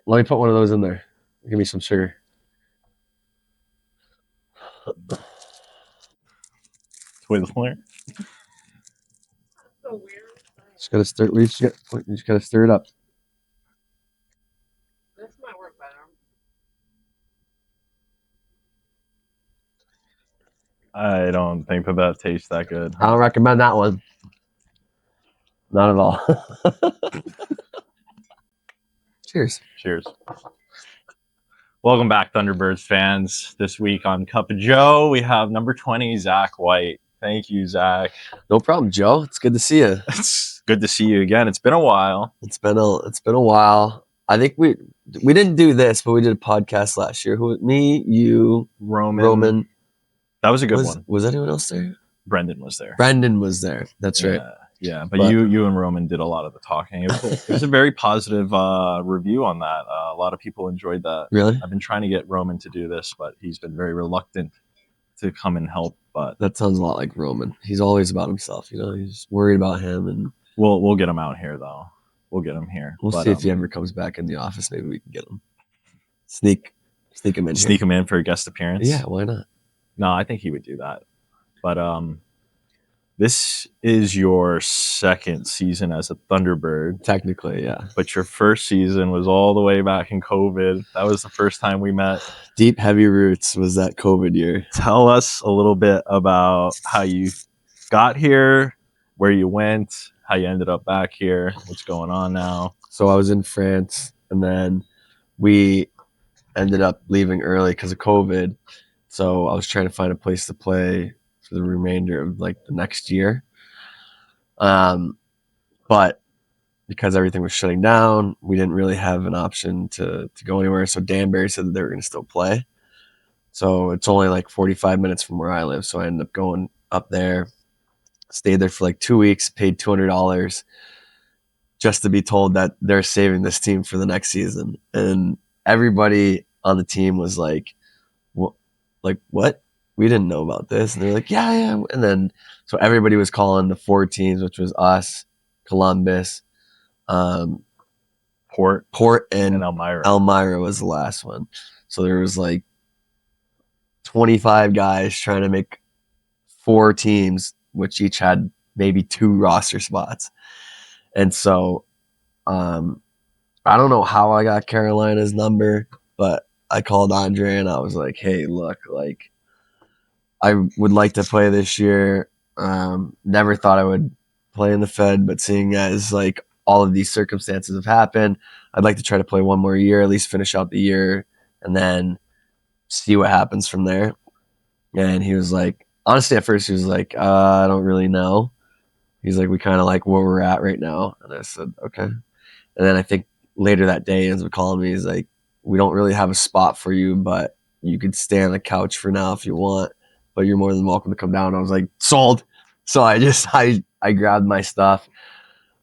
Let me put one of those in there. Give me some sugar. Twizzler. So weird. Just gotta stir. You just gotta stir it up. This might work better. I don't think that tastes that good. I don't recommend that one. Not at all. Cheers. Cheers. Welcome back, Thunderbirds fans. This week on Cup of Joe, we have number 20, Zach White. Thank you, Zach. No problem, Joe. It's good to see you. It's good to see you again. It's been a while. It's been a while. I think we didn't do this, but we did a podcast last year. Who? Me, you, Roman. That was a good one. Was anyone else there? Brendan was there. Brendan was there. That's right. Yeah, but you and Roman did a lot of the talking. It was a very positive review on that. A lot of people enjoyed that. Really? I've been trying to get Roman to do this, but he's been very reluctant to come and help. But that sounds a lot like Roman. He's always about himself. He's worried about him, and we'll get him out here though. We'll get him here. We'll see if he ever comes back in the office. Maybe we can get him. Sneak him in. Sneak him in for a guest appearance. Yeah, why not? No, I think he would do that. But this is your second season as a Thunderbird. Technically, yeah. But your first season was all the way back in COVID. That was the first time we met. Deep, heavy roots was that COVID year. Tell us a little bit about how you got here, where you went, how you ended up back here, what's going on now. So I was in France, and then we ended up leaving early because of COVID. So I was trying to find a place to play for the remainder of like the next year. But because everything was shutting down, we didn't really have an option to go anywhere. So Danbury said that they were going to still play. So it's only like 45 minutes from where I live. So I ended up going up there, stayed there for like 2 weeks, paid $200 just to be told that they're saving this team for the next season. And everybody on the team was like, what? We didn't know about this. And they're like, yeah. And then, so everybody was calling the 4 teams, which was us, Columbus, Port, and Elmira. Elmira was the last one. So there was like 25 guys trying to make 4 teams, which each had maybe 2 roster spots. And so, I don't know how I got Carolina's number, but I called Andre and I was like, hey, look, like, I would like to play this year. Never thought I would play in the Fed, but seeing as like all of these circumstances have happened, I'd like to try to play one more year, at least finish out the year, and then see what happens from there. And he was like, honestly, at first he was like, I don't really know. He's like, we kind of like where we're at right now. And I said, okay. And then I think later that day, he ends up calling me. He's like, we don't really have a spot for you, but you could stay on the couch for now if you want, but you're more than welcome to come down. I was like, sold. So I grabbed my stuff,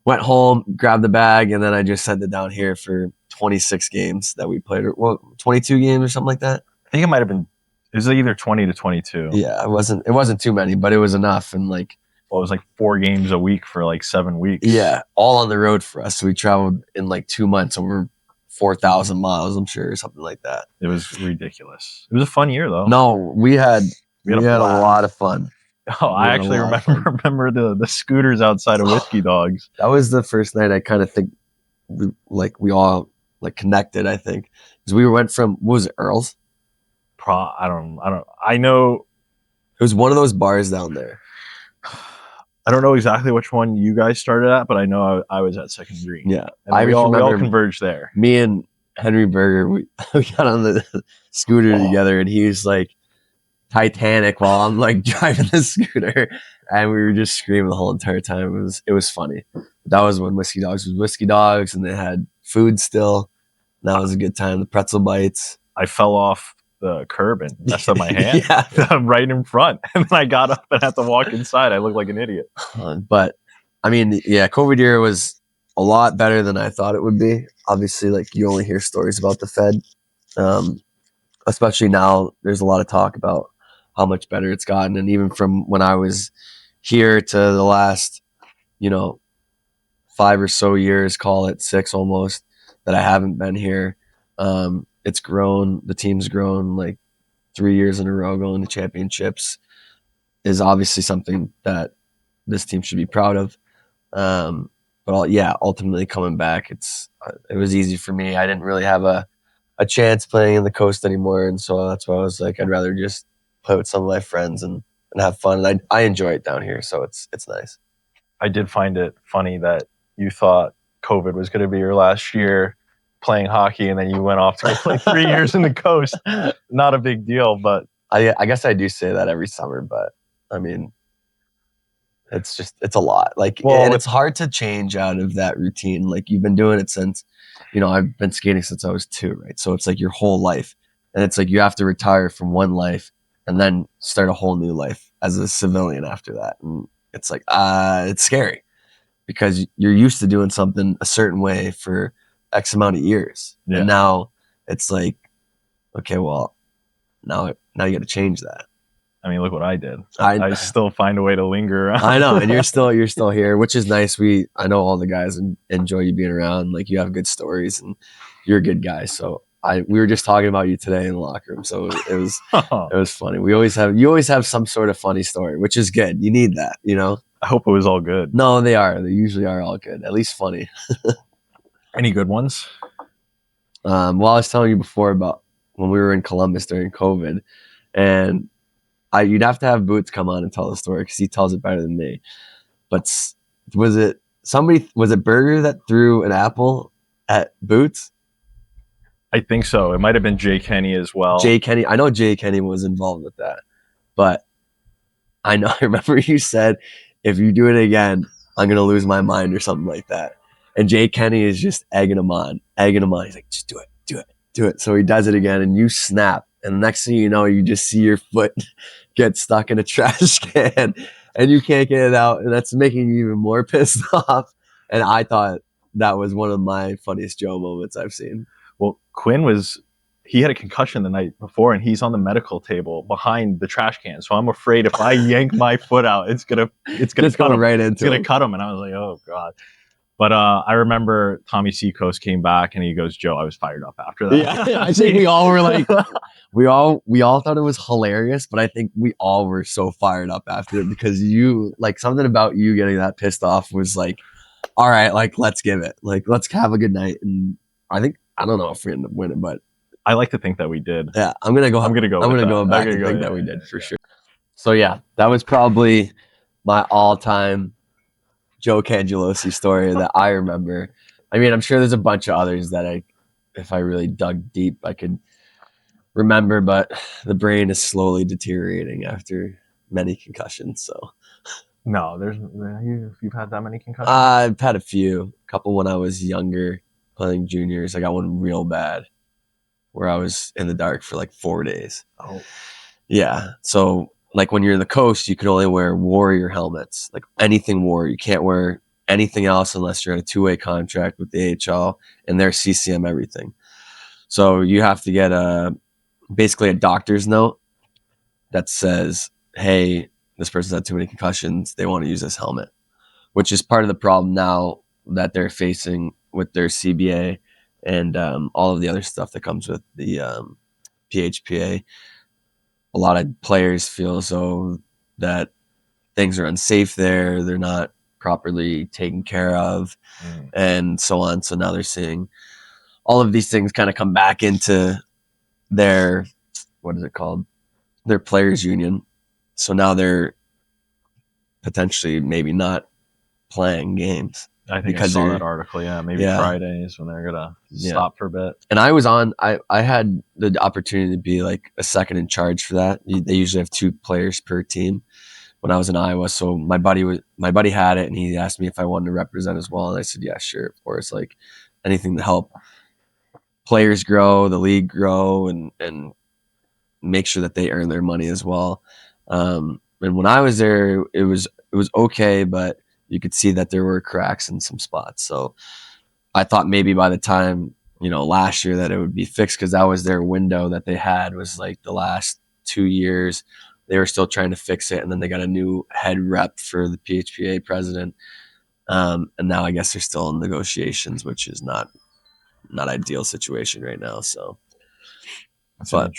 went home, grabbed the bag, and then I just sent it down here for 26 games that we played. Well, 22 games or something like that. I think it might have been, it was either 20 to 22. Yeah, it wasn't too many, but it was enough. And like, well, it was like 4 games a week for like 7 weeks. Yeah, all on the road for us. So we traveled in like 2 months over 4,000 miles, I'm sure, or something like that. It was ridiculous. It was a fun year, though. No, we had a lot of fun. Oh, I actually remember the scooters outside of Whiskey Dogs. That was the first night I kind of think we all like connected, I think. Because we went from, what was it, Earl's? I know. It was one of those bars down there. I don't know exactly which one you guys started at, but I know I was at Second Green. Yeah. And we all converged there. Me and Henry Berger, we got on the scooter together, and he was like Titanic while I'm like driving the scooter, and we were just screaming the whole entire time. It was funny. That was when Whiskey Dogs was Whiskey Dogs, and they had food still. That was a good time. The pretzel bites. I fell off the curb and messed up my hand Yeah. right in front, and then I got up and had to walk inside. I looked like an idiot. But I mean, yeah, COVID year was a lot better than I thought it would be. Obviously, like, you only hear stories about the Fed, especially now. There's a lot of talk about how much better it's gotten, and even from when I was here to the last, 5 or so years, call it 6 almost, that I haven't been here. It's grown. The team's grown like 3 years in a row going to championships is obviously something that this team should be proud of. But yeah, ultimately coming back, it was easy for me. I didn't really have a chance playing in the coast anymore, and so that's why I was like, I'd rather just play with some of my friends and have fun. And I enjoy it down here, so it's nice. I did find it funny that you thought COVID was going to be your last year playing hockey, and then you went off to go play 3 years in the coast. Not a big deal, but I guess I do say that every summer, but I mean, it's a lot. Like, Well, and it's hard to change out of that routine. Like you've been doing it since, I've been skating since I was 2, right? So it's like your whole life, and it's like you have to retire from one life and then start a whole new life as a civilian after that, and it's like it's scary because you're used to doing something a certain way for X amount of years, Yeah. and now it's like, okay, well, now you got to change that. I mean, look what I did. I still find a way to linger around. I know, and you're still here, which is nice. I know all the guys and enjoy you being around. Like you have good stories, and you're a good guy. So we were just talking about you today in the locker room, so it was it was funny. You always have some sort of funny story, which is good. You need that, I hope it was all good. No, they are. They usually are all good, at least funny. Any good ones? Well, I was telling you before about when we were in Columbus during COVID, and you'd have to have Boots come on and tell the story because he tells it better than me. But was it Berger that threw an apple at Boots? I think so. It might have been Jay Kenny as well. I know Jay Kenny was involved with that, but I remember you said, if you do it again, I'm gonna lose my mind or something like that. And Jay Kenny is just egging him on. He's like, just do it. So he does it again, and you snap. And the next thing you know, you just see your foot get stuck in a trash can, and you can't get it out, and that's making you even more pissed off. And I thought that was one of my funniest Joe moments I've seen. Well, Quinn he had a concussion the night before, and he's on the medical table behind the trash can. So I'm afraid if I yank my foot out, it's gonna cut him right into It's gonna cut him. And I was like, oh god. But I remember Tommy Seacoast came back and he goes, Joe, I was fired up after that. Yeah, I think we all were like, we all thought it was hilarious, but I think we all were so fired up after it because something about you getting that pissed off was like, all right, like let's give it, like let's have a good night. And I don't know if we ended up winning, but I like to think that we did. Yeah, I'm gonna go back and think that we did for sure. So yeah, that was probably my all-time Joe Cangelosi story that I remember. I mean, I'm sure there's a bunch of others that if I really dug deep, I could remember, but the brain is slowly deteriorating after many concussions. So no, you've had that many concussions? I've had a couple when I was younger playing juniors. I got one real bad where I was in the dark for like 4 days. Oh. Yeah. So like when you're in the coast, you can only wear Warrior helmets, like anything Warrior. You can't wear anything else unless you're in a 2-way contract with the AHL and they're CCM everything. So you have to get basically a doctor's note that says, hey, this person's had too many concussions. They want to use this helmet, which is part of the problem now that they're facing with their CBA and all of the other stuff that comes with the PHPA. A lot of players feel as though that things are unsafe there. They're not properly taken care of and so on. So now they're seeing all of these things kind of come back into their, what is it called? Their players union. So now they're potentially maybe not playing games. I think I saw that article. Yeah, maybe Fridays when they're gonna stop for a bit. And I had the opportunity to be like a second in charge for that. They usually have 2 players per team when I was in Iowa. So my buddy had it, and he asked me if I wanted to represent as well, and I said, yeah, sure, of course. Like anything to help players grow, the league grow, and make sure that they earn their money as well. And when I was there, it was okay, but you could see that there were cracks in some spots. So I thought maybe by the time, last year that it would be fixed because that was their window that they had was like the last 2 years. They were still trying to fix it. And then they got a new head rep for the PHPA president. And now I guess they're still in negotiations, which is not not ideal situation right now. So, That's an but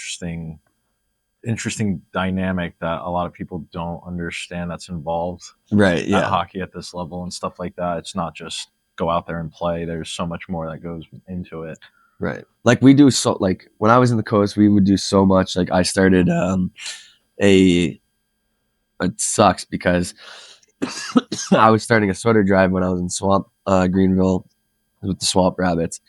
interesting dynamic that a lot of people don't understand that's involved right, at yeah, hockey at this level and stuff like that. It's not just go out there and play. There's so much more that goes into it. right. Like we do so. Like when I was in the coast, we would do so much. Like I started a. It sucks because I was starting a sweater drive when I was in Swamp Greenville with the Swamp Rabbits.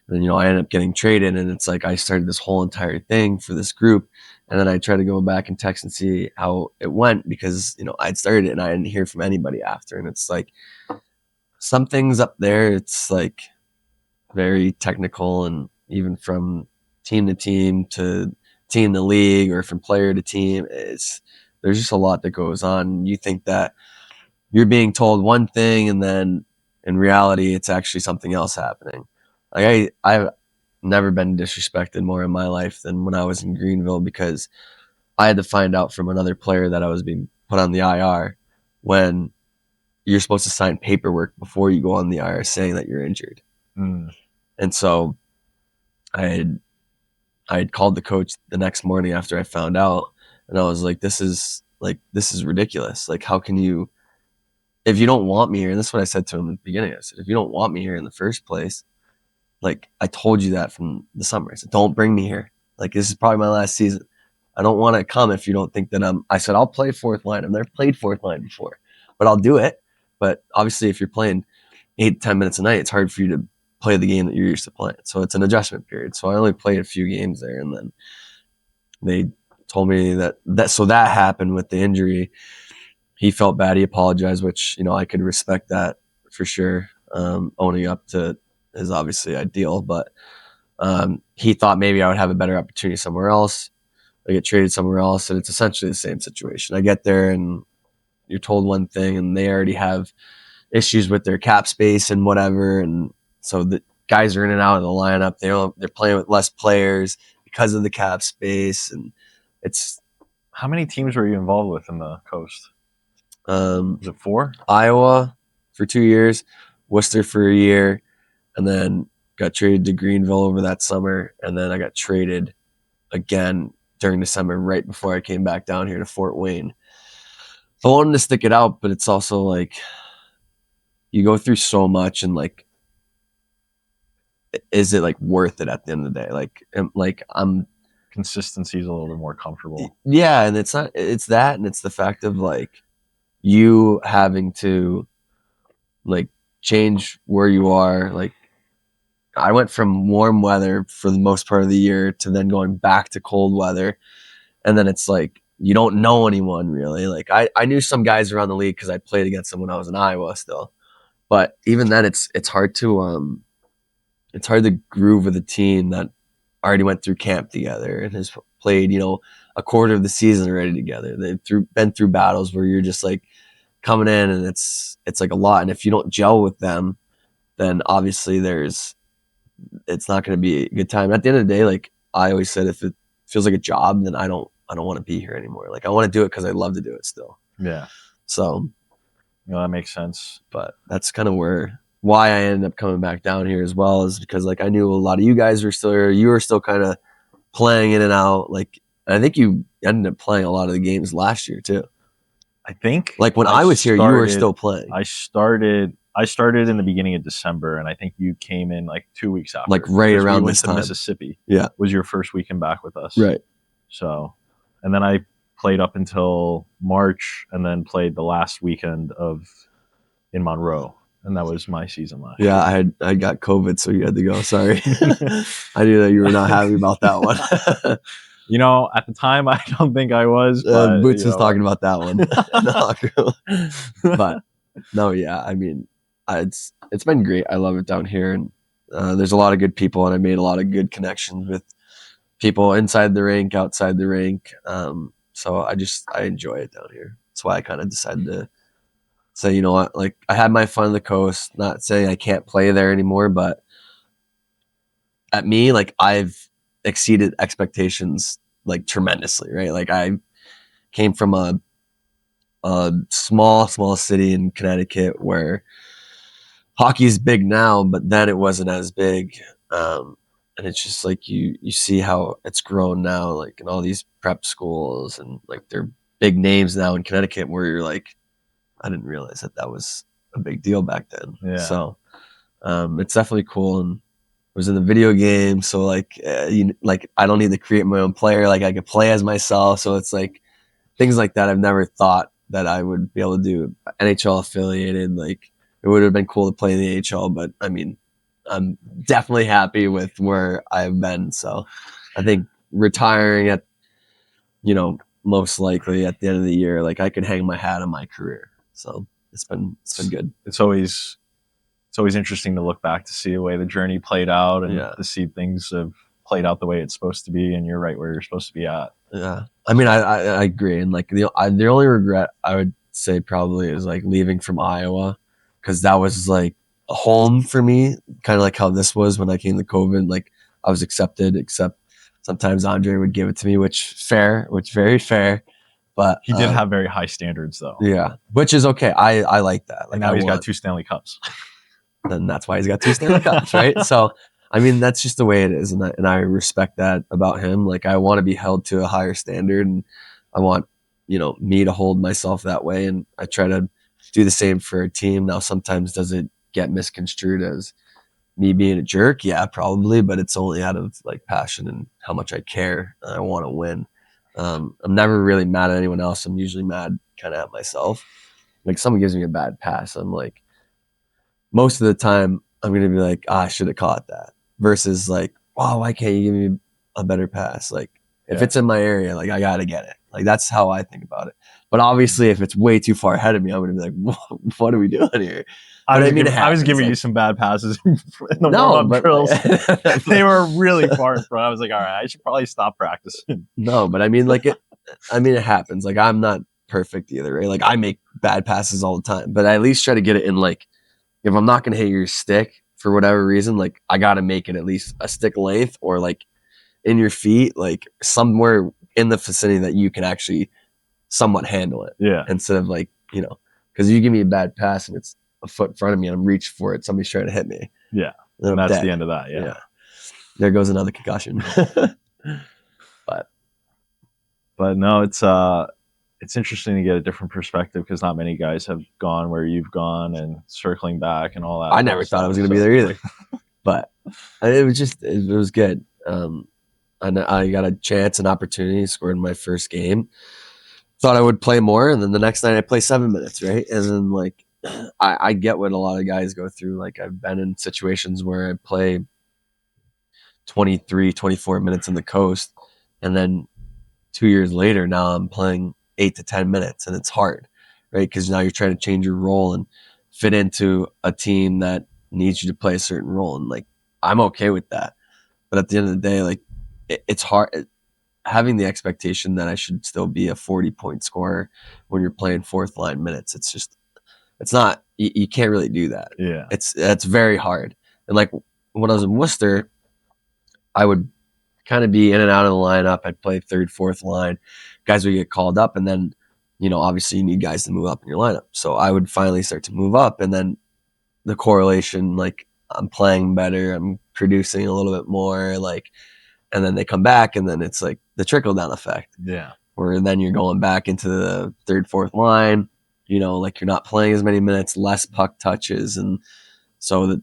And then, I ended up getting traded, and it's like I started this whole entire thing for this group. And then I tried to go back and text and see how it went because, I'd started it and I didn't hear from anybody after. And it's like some things up there, it's like very technical, and even from team to team to league or from player to team, there's just a lot that goes on. You think that you're being told one thing, and then in reality, it's actually something else happening. Like I've never been disrespected more in my life than when I was in Greenville because I had to find out from another player that I was being put on the IR when you're supposed to sign paperwork before you go on the IR saying that you're injured. Mm. And so I had called the coach the next morning after I found out, and I was like, this is ridiculous. Like, how can you, if you don't want me here, and this is what I said to him at the beginning. I said, if you don't want me here in the first place, like I told you that from the summer. I said, don't bring me here. Like, this is probably my last season. I don't want to come if you don't think that I said, I'll play fourth line. I've never played fourth line before, but I'll do it. But obviously, if you're playing 8 to 10 minutes a night, it's hard for you to play the game that you're used to playing. So it's an adjustment period. So I only played a few games there, and then they told me so that happened with the injury. He felt bad. He apologized, which, I could respect that for sure. Owning up to is obviously ideal, but he thought maybe I would have a better opportunity somewhere else. I get traded somewhere else, and it's essentially the same situation. I get there, and you're told one thing, and they already have issues with their cap space and whatever, and so the guys are in and out of the lineup. They're playing with less players because of the cap space, and it's How many teams were you involved with in the coast? Was it 4? Iowa for 2 years, Worcester for a year, and then got traded to Greenville over that summer, and then I got traded again during the summer right before I came back down here to Fort Wayne. So I wanted to stick it out, but it's also like you go through so much, and like, is it like worth it at the end of the day? I'm Consistency is a little bit more comfortable. Yeah, and it's not. It's that, and it's the fact of like you having to like change where you are. Like I went from warm weather for the most part of the year to then going back to cold weather, and then it's like you don't know anyone really. Like I knew some guys around the league because I played against them when I was in Iowa still, but even then it's hard to groove with a team that already went through camp together and has played, a quarter of the season already together. They've been through battles where you're just like coming in, and it's like a lot. And if you don't gel with them, then obviously it's not going to be a good time. At the end of the day, like I always said, if it feels like a job, then I don't want to be here anymore. Like I want to do it because I love to do it still. Yeah. So, that makes sense. but that's kind of why I ended up coming back down here as well, is because like I knew a lot of you guys were still here. You were still kind of playing in and out. Like I think you ended up playing a lot of the games last year too. I think like when I was here, you were still playing. I started in the beginning of December, and I think you came in like 2 weeks after. Like right around went this to time. Mississippi. Yeah. Was your first weekend back with us. Right. So, and then I played up until March, and then played the last weekend in Monroe. And that was my season last year. Yeah, I got COVID, so you had to go. Sorry. I knew that you were not happy about that one. At the time, I don't think I was. But, Boots was talking about that one. But no, yeah, I mean, it's been great. I love it down here, and there's a lot of good people, and I made a lot of good connections with people inside the rink, outside the rink. So I enjoy it down here. That's why I kind of decided to say, you know what, like I had my fun on the coast. Not saying I can't play there anymore, but at me, like I've exceeded expectations like tremendously, right? Like I came from a small city in Connecticut where hockey is big now, but then it wasn't as big. And it's just like you see how it's grown now, like in all these prep schools, and like they're big names now in Connecticut, where you're like, I didn't realize that was a big deal back then. Yeah. So it's definitely cool, and it was in the video game, so like like I don't need to create my own player, like I could play as myself. So it's like things like that I've never thought that I would be able to do. NHL affiliated, like it would have been cool to play in the AHL, but I mean, I'm definitely happy with where I've been. So I think retiring at, most likely at the end of the year, like I could hang my hat on my career. So it's been good. It's always interesting to look back to see the way the journey played out, and to see things have played out the way it's supposed to be, and you're right where you're supposed to be at. Yeah, I mean, I agree, and like the only regret I would say probably is like leaving from Iowa, because that was like a home for me, kind of like how this was when I came to COVID. Like I was accepted, except sometimes Andre would give it to me, which very fair, but he did have very high standards though. Yeah, which is okay. I like that. Like and now he's got 2 Stanley Cups. Then that's why he's got 2 Stanley Cups, right? So I mean, that's just the way it is, and I respect that about him. Like I want to be held to a higher standard, and I want me to hold myself that way, and I try to do the same for a team. Now sometimes does it get misconstrued as me being a jerk? Yeah, probably, but it's only out of like passion and how much I care and I want to win. I'm never really mad at anyone else. I'm usually mad kind of at myself. Like someone gives me a bad pass, I'm like, most of the time I'm gonna be like, I should have caught that. Versus like, wow, why can't you give me a better pass? Like if it's in my area, like I gotta get it. Like that's how I think about it. But obviously, if it's way too far ahead of me, I'm gonna be like, what are we doing here? I was giving you some bad passes in the warm-up drills. They were really far in front. I was like, all right, I should probably stop practicing. No, but I mean, it happens. Like I'm not perfect either, right? Like I make bad passes all the time, but I at least try to get it in. Like if I'm not gonna hit your stick for whatever reason, like I gotta make it at least a stick length or like in your feet, like somewhere in the vicinity that you can actually somewhat handle it. Yeah. Instead of like, because you give me a bad pass and it's a foot in front of me and I'm reaching for it, somebody's trying to hit me. Yeah. And that's the end of that. Yeah. There goes another concussion. But no, it's interesting to get a different perspective because not many guys have gone where you've gone and circling back and all that. I never thought I was going to be there either, but it was good. And I got a chance, an opportunity, scored in my first game. Thought I would play more, and then the next night I play 7 minutes, right? And then like I get what a lot of guys go through. Like I've been in situations where I play 23, 24 minutes in the coast, and then 2 years later, now I'm playing 8 to 10 minutes, and it's hard, right? Because now you're trying to change your role and fit into a team that needs you to play a certain role, and like I'm okay with that. But at the end of the day, like it's hard having the expectation that I should still be a 40-point scorer when you're playing fourth line minutes. It's not, you can't really do that. Yeah. It's very hard. And like when I was in Worcester, I would kind of be in and out of the lineup. I'd play third, fourth line. Guys would get called up, and then, obviously you need guys to move up in your lineup. So I would finally start to move up, and then the correlation, like I'm playing better, I'm producing a little bit more, like, and then they come back, and then it's like the trickle down effect. Yeah. Where then you're going back into the third, fourth line, like you're not playing as many minutes, less puck touches. And so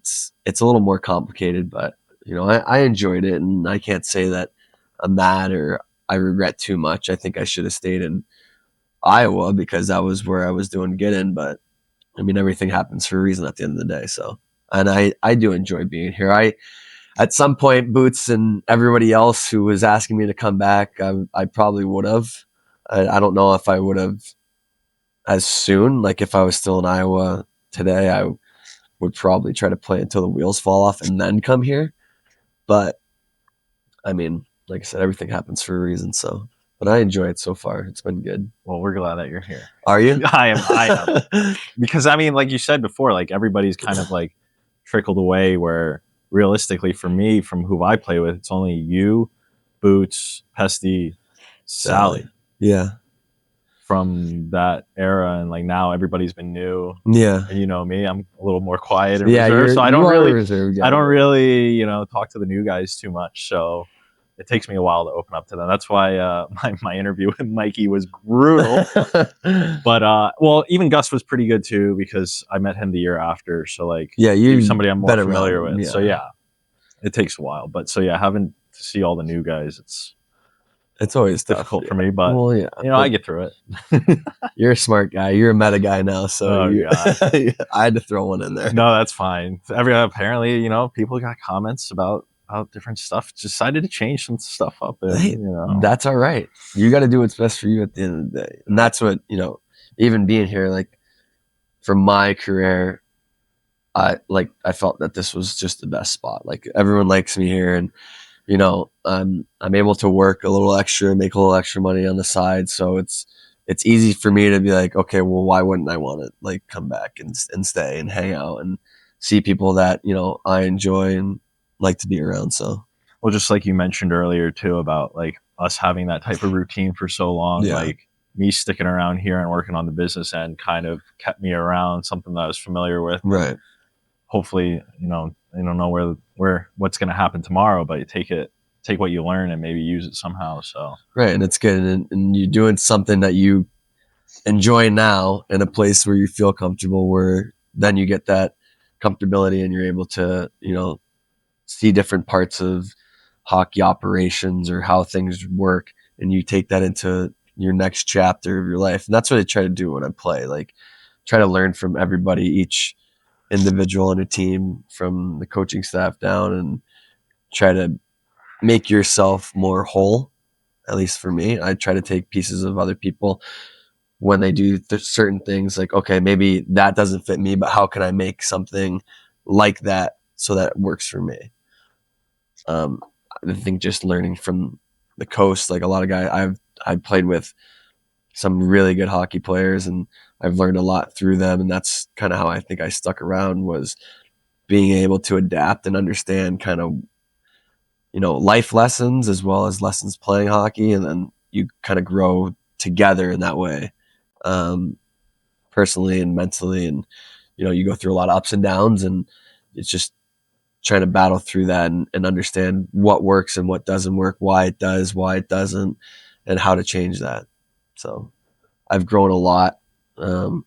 it's a little more complicated, but I enjoyed it, and I can't say that I'm mad or I regret too much. I think I should have stayed in Iowa because that was where I was doing good in, but I mean, everything happens for a reason at the end of the day. So, and I do enjoy being here. At some point, Boots and everybody else who was asking me to come back, I probably would have. I don't know if I would have as soon. Like if I was still in Iowa today, I would probably try to play until the wheels fall off and then come here. But I mean, like I said, everything happens for a reason. So, but I enjoy it so far. It's been good. Well, we're glad that you're here. Are you? I am. Because I mean, like you said before, like everybody's kind of like trickled away where realistically for me, from who I play with, it's only you, Boots, Pesty, Sally. Yeah. from that era, and like now everybody's been new. Yeah. And you know me, I'm a little more quiet and Yeah, reserved, so you are a reserved guy. I don't really, talk to the new guys too much. So it takes me a while to open up to them. That's why my interview with Mikey was brutal. But well, even Gus was pretty good too because I met him the year after. So like, yeah, he was you've somebody I'm more been familiar around. with. Yeah. So yeah, it takes a while. But so yeah, having to see all the new guys, It's always tough. difficult Yeah. for me. But Well, yeah, I get through it. you're a smart guy. You're a meta guy now, so Oh god. I had to throw one in there. No, that's fine. Apparently, people got comments about different stuff. Decided to change some stuff up, and Hey, that's all right. You got to do what's best for you at the end of the day, and that's what even being here, like for my career, I felt that this was just the best spot. Like everyone likes me here, and I'm able to work a little extra, make a little extra money on the side, so it's easy for me to be like, okay, well, why wouldn't I want to like come back and stay and hang out and see people that I enjoy and like to be around. So well, just like you mentioned earlier too about like us having that type of routine for so long, yeah, like me sticking around here and working on the business end kind of kept me around something that I was familiar with. right. Hopefully, I don't know where what's going to happen tomorrow, but you take what you learn and maybe use it somehow. So Right, and it's good, and you're doing something that you enjoy now in a place where you feel comfortable, where then you get that comfortability and you're able to see different parts of hockey operations or how things work, and you take that into your next chapter of your life. And that's what I try to do when I play, like try to learn from everybody, each individual in a team, from the coaching staff down, and try to make yourself more whole. At least for me, I try to take pieces of other people when they do certain things, like, okay, maybe that doesn't fit me, but how can I make something like that so that it works for me? um, I think just learning from the coast, like a lot of guys I've played with some really good hockey players, and I've learned a lot through them, and that's kind of how I think I stuck around, was being able to adapt and understand kind of life lessons as well as lessons playing hockey, and then you kind of grow together in that way, um, personally and mentally, and you go through a lot of ups and downs, and it's just trying to battle through that, and understand what works and what doesn't work, why it does, why it doesn't, and how to change that. So I've grown a lot. Um,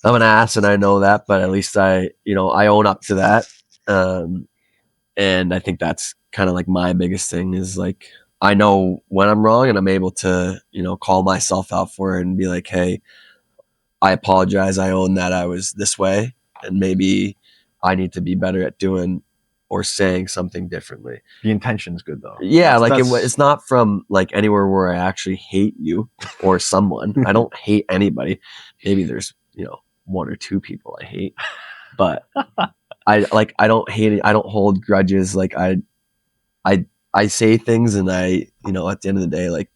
I'm an ass and I know that, but at least I own up to that. Um, and I think that's kind of like my biggest thing, is like, I know when I'm wrong, and I'm able to, call myself out for it and be like, hey, I apologize. I own that I was this way, and maybe I need to be better at doing or saying something differently. the intention's good though. Yeah, like That's it's not from like anywhere where I actually hate you or someone. I don't hate anybody. Maybe there's one or two people I hate, but I don't hate it. I don't hold grudges. Like I I say things, and at the end of the day, like,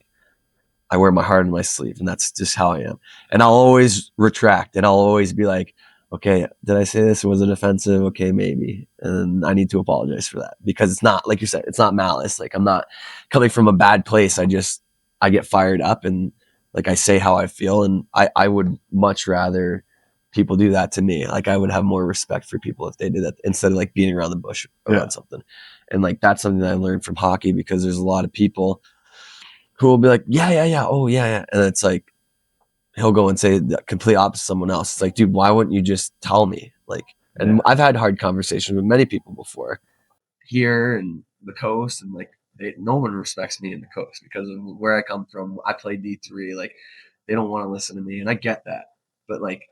I wear my heart on my sleeve, and that's just how I am. And I'll always retract, and I'll always be like, okay, did I say this? Was it offensive? Okay, maybe. And I need to apologize for that, because it's not, like you said, it's not malice. Like, I'm not coming from a bad place. I get fired up, and like I say how I feel. And I would much rather people do that to me. Like, I would have more respect for people if they did that, instead of like beating around the bush around something. And like, that's something that I learned from hockey, because there's a lot of people who will be like, yeah, yeah, yeah, oh, yeah, yeah. And it's like, he'll go and say the complete opposite to someone else. It's like, dude, why wouldn't you just tell me? Like, and I've had hard conversations with many people before, here and the coast, and like, no one respects me in the coast because of where I come from. I play D3. Like, they don't want to listen to me, and I get that. But like,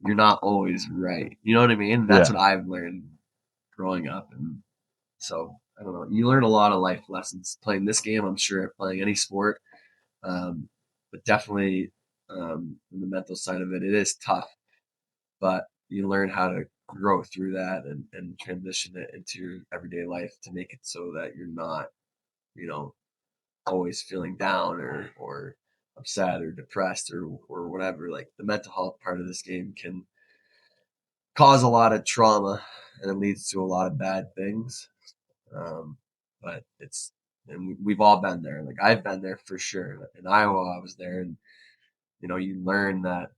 you're not always right. You know what I mean? That's what I've learned growing up. And so, I don't know. You learn a lot of life lessons playing this game, I'm sure, playing any sport. But definitely, in the mental side of it, it is tough, but you learn how to grow through that, and transition it into your everyday life to make it so that you're not, you know, always feeling down, or upset or depressed, or whatever. Like, the mental health part of this game can cause a lot of trauma, and it leads to a lot of bad things. But it's And we've all been there. Like I've been there for sure. In Iowa, I was there, and you learn that,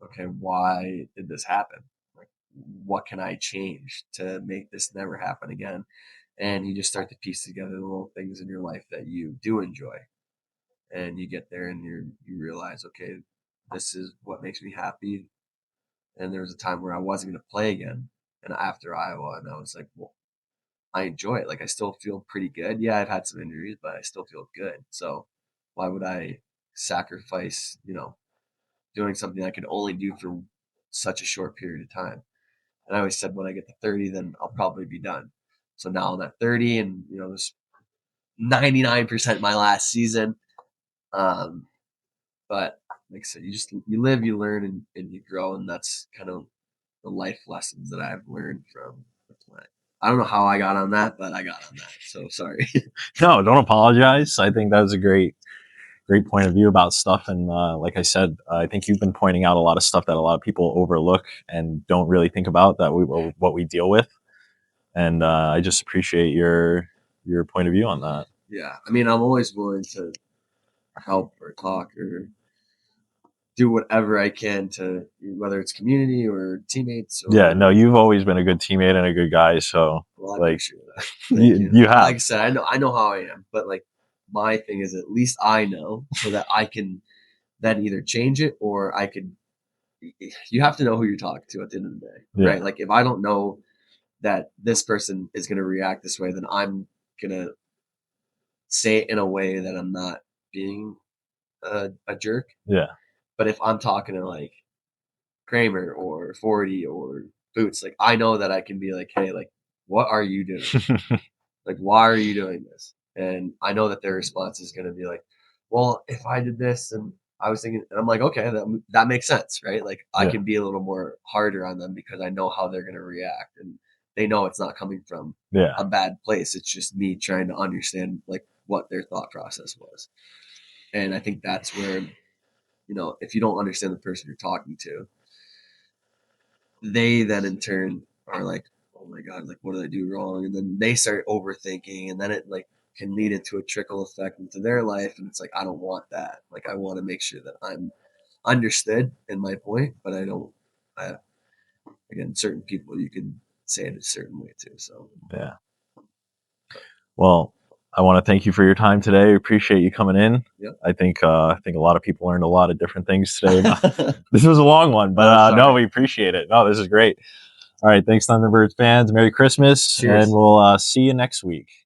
okay, why did this happen? Like, what can I change to make this never happen again? And you just start to piece together the little things in your life that you do enjoy, and you get there and you realize, okay, this is what makes me happy. And there was a time where I wasn't going to play again, and after Iowa, and I was like, well, I enjoy it. Like I still feel pretty good. Yeah, I've had some injuries, but I still feel good. So why would I sacrifice, doing something I could only do for such a short period of time? And I always said when I get to 30, then I'll probably be done. So now I'm at 30, and this 99% my last season. But like I said, you live, you learn, and you grow, and that's kind of the life lessons that I've learned from the play. I don't know how I got on that, but I got on that. So sorry. No, don't apologize. I think that was a great point of view about stuff. And like I said, I think you've been pointing out a lot of stuff that a lot of people overlook and don't really think about what we deal with. And I just appreciate your point of view on that. Yeah, I mean, I'm always willing to help or talk or do whatever I can to, whether it's community or teammates. Or, yeah, no, you've always been a good teammate and a good guy. So well, I like, appreciate that. you have. Like I said, I know how I am, but like my thing is at least I know so that I can then either change it or I could. You have to know who you're talking to at the end of the day, right? Like if I don't know that this person is going to react this way, then I'm gonna say it in a way that I'm not being a jerk. Yeah. But if I'm talking to like Kramer or 40 or Boots, like I know that I can be like, hey, like, what are you doing? Like, why are you doing this? And I know that their response is going to be like, well, if I did this, and I was thinking, and I'm like, okay, that makes sense, right? Like I can be a little more harder on them because I know how they're going to react, and they know it's not coming from a bad place. It's just me trying to understand like what their thought process was. And I think that's where, if you don't understand the person you're talking to, they then in turn are like, oh my God, like what did I do wrong? And then they start overthinking, and then it like can lead into a trickle effect into their life. And it's like, I don't want that. Like I want to make sure that I'm understood in my point, but again, certain people you can say it a certain way too. So yeah. Well, I want to thank you for your time today. Appreciate you coming in. Yep. I think a lot of people learned a lot of different things today. This was a long one, but no, we appreciate it. No, this is great. All right, thanks, Thunderbirds fans. Merry Christmas. Cheers. And we'll see you next week.